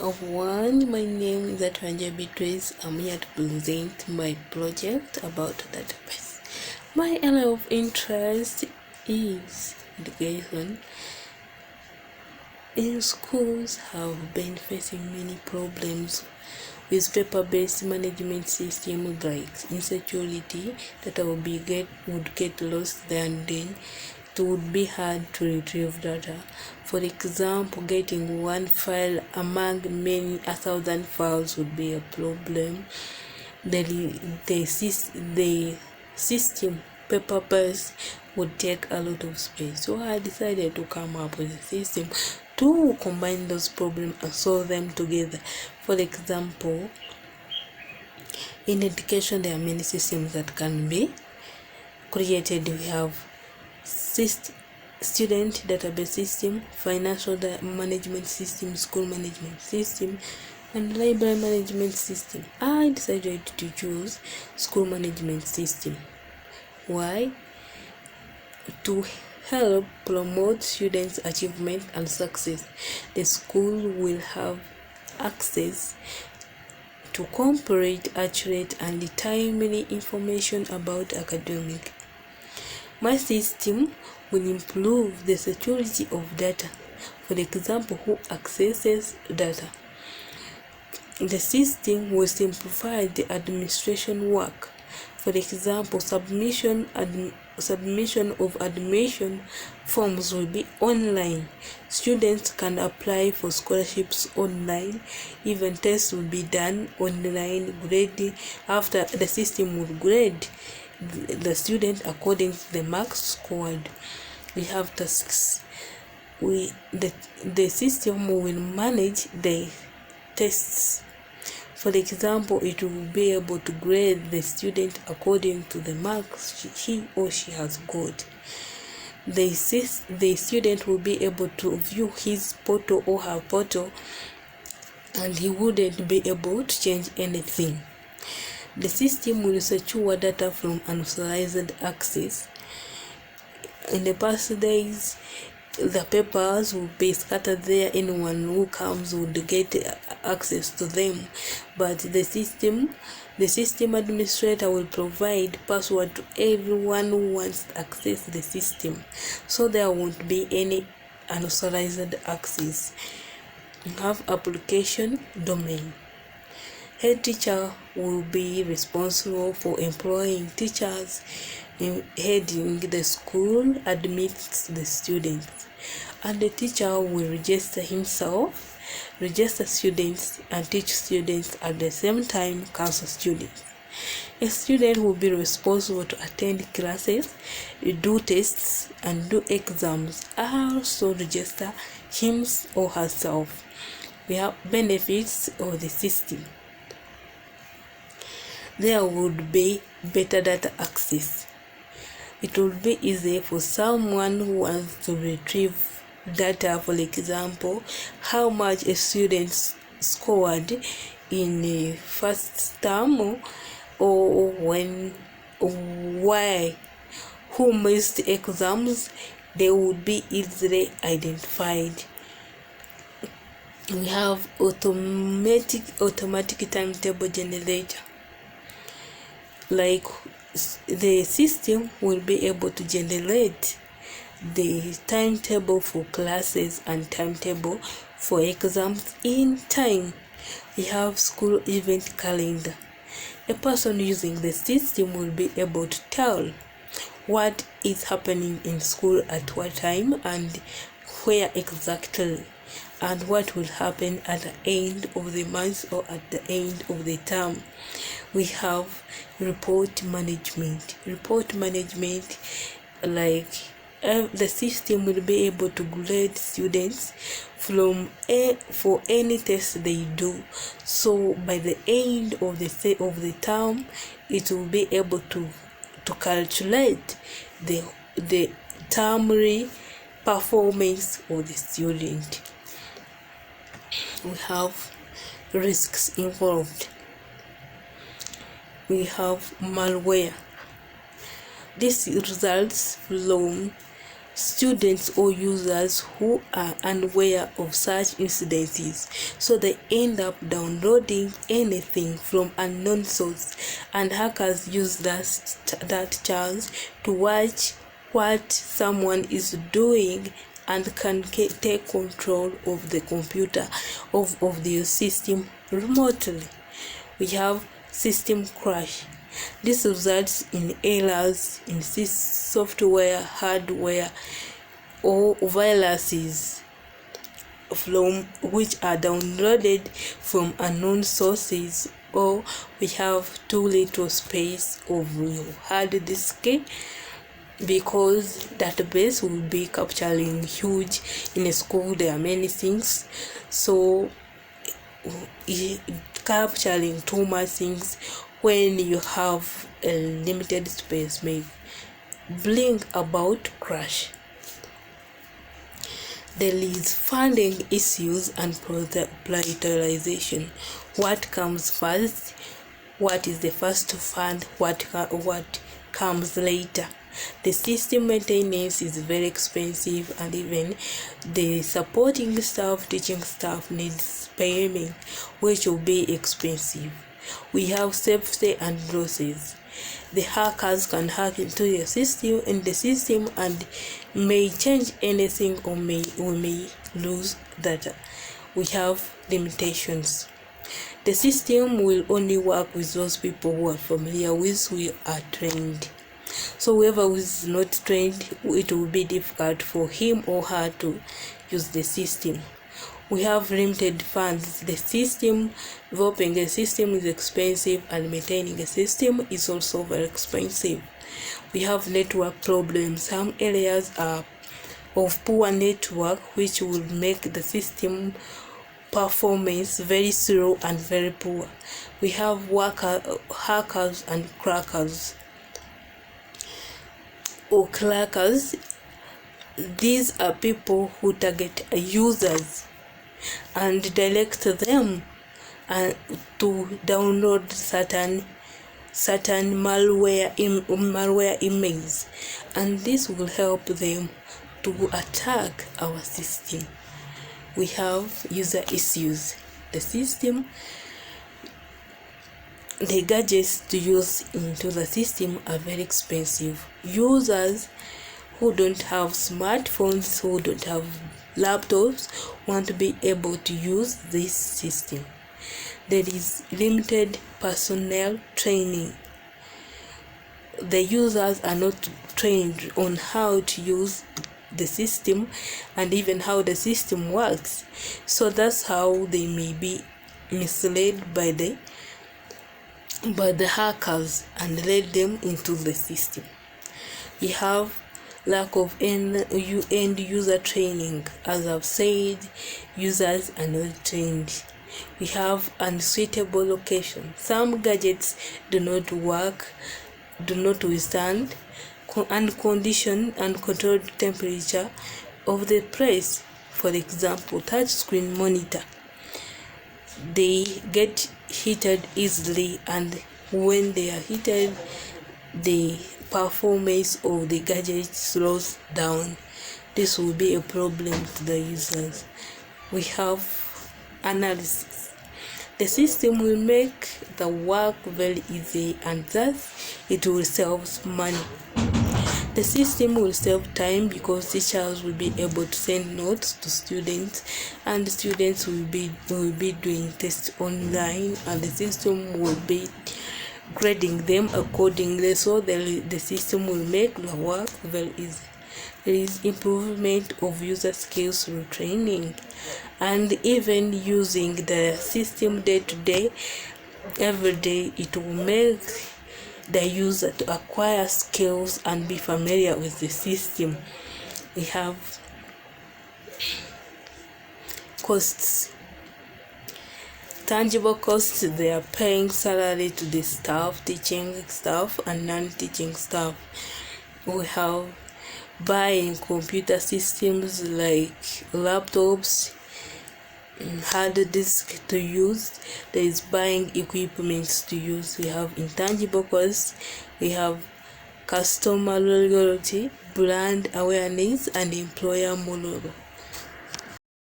everyone, my name is Atwanja Beatrice. I'm here to present my project about database. My area of interest is education. In schools have been facing many problems with paper-based management systems like insecurity that would get lost there, and then it would be hard to retrieve data. For example, getting one file among many 1,000 files would be a problem. The system paper-based would take a lot of space. So I decided to come up with a system to combine those problems and solve them together. For example, in education, there are many systems that can be created. We have student database system, financial management system, school management system, and library management system. I decided to choose school management system. Why? To help promote students' achievement and success. The school will have access to complete, accurate, and timely information about academic. My system will improve the security of data. For example, who accesses data. The system will simplify the administration work. For example, submission of admission forms will be online. Students can apply for scholarships online. Even tests will be done online. Grading after the system will grade the student according to the marks scored. We have tasks. The system will manage the tests. For example, it will be able to grade the student according to the marks he or she has got. The student will be able to view his portal or her portal, and he wouldn't be able to change anything. The system will secure data from unauthorized access. In the past days, the papers will be scattered there. Anyone who comes would get access to them, but the system administrator will provide password to everyone who wants to access the system, so there won't be any unauthorized access. We have application domain. Head teacher will be responsible for employing teachers, heading the school, admits the students, and the teacher will register himself, register students, and teach students at the same time, counsel students. A student will be responsible to attend classes, do tests, and do exams, also register him or herself. We have benefits of the system. There would be better data access. It would be easy for someone who wants to retrieve data, for example, how much a student scored in the first term, or why, who missed exams. They would be easily identified. We have automatic timetable generator. Like, the system will be able to generate the timetable for classes and timetable for exams in time. We have school event calendar. A person using the system will be able to tell what is happening in school at what time and where exactly, and what will happen at the end of the month or at the end of the term. We have report management. Like, the system will be able to grade students for any test they do. So by the end of the term, it will be able to calculate the termly performance of the student. We have risks involved. We have malware. This results from students or users who are unaware of such incidences, so they end up downloading anything from unknown source, and hackers use that chance to watch what someone is doing and can take control of the computer of the system remotely. We have system crash. This results in errors in software, hardware, or viruses from which are downloaded from unknown sources, or we have too little space of your hard disk because database will be capturing huge. In a school there are many things, so capturing too much things when you have a limited space may bring about crash. There is funding issues and prioritization. What comes first? What is the first to fund? What comes later? The system maintenance is very expensive, and even the supporting staff, teaching staff needs payment, which will be expensive. We have safety and losses. The hackers can hack into the system and may change anything, or we may lose data. We have limitations. The system will only work with those people who are familiar with, who are trained. So whoever who is not trained, it will be difficult for him or her to use the system. We have limited funds. The system, developing a system is expensive, and maintaining a system is also very expensive. We have network problems. Some areas are of poor network, which will make the system performance very slow and very poor. We have hackers and crackers or crackers. These are people who target users and direct them to download certain malware emails, and this will help them to attack our system. We have user issues. The system, the gadgets to use into the system are very expensive. Users who don't have smartphones, who don't have laptops, want to be able to use this system. There is limited personnel training. The users are not trained on how to use the system and even how the system works, so that's how they may be misled by the hackers and led them into the system. We have lack of end user training. As I've said, users are not trained. We have unsuitable location. Some gadgets do not withstand unconditioned and controlled temperature of the place. For example, touchscreen monitor, they get heated easily, and when they are heated, the performance of the gadget slows down. This will be a problem to the users. We have analysis. The system will make the work very easy, and thus it will save money. The system will save time because teachers will be able to send notes to students, and students will be doing tests online, and the system will be grading them accordingly, so the system will make the work very easy. There is improvement of user skills through training, and even using the system day to day, every day, it will make the user to acquire skills and be familiar with the system. We have costs. Tangible costs, they are paying salary to the staff, teaching staff and non-teaching staff. We have buying computer systems like laptops, hard disk to use. There is buying equipment to use. We have intangible costs. We have customer loyalty, brand awareness, and employer moral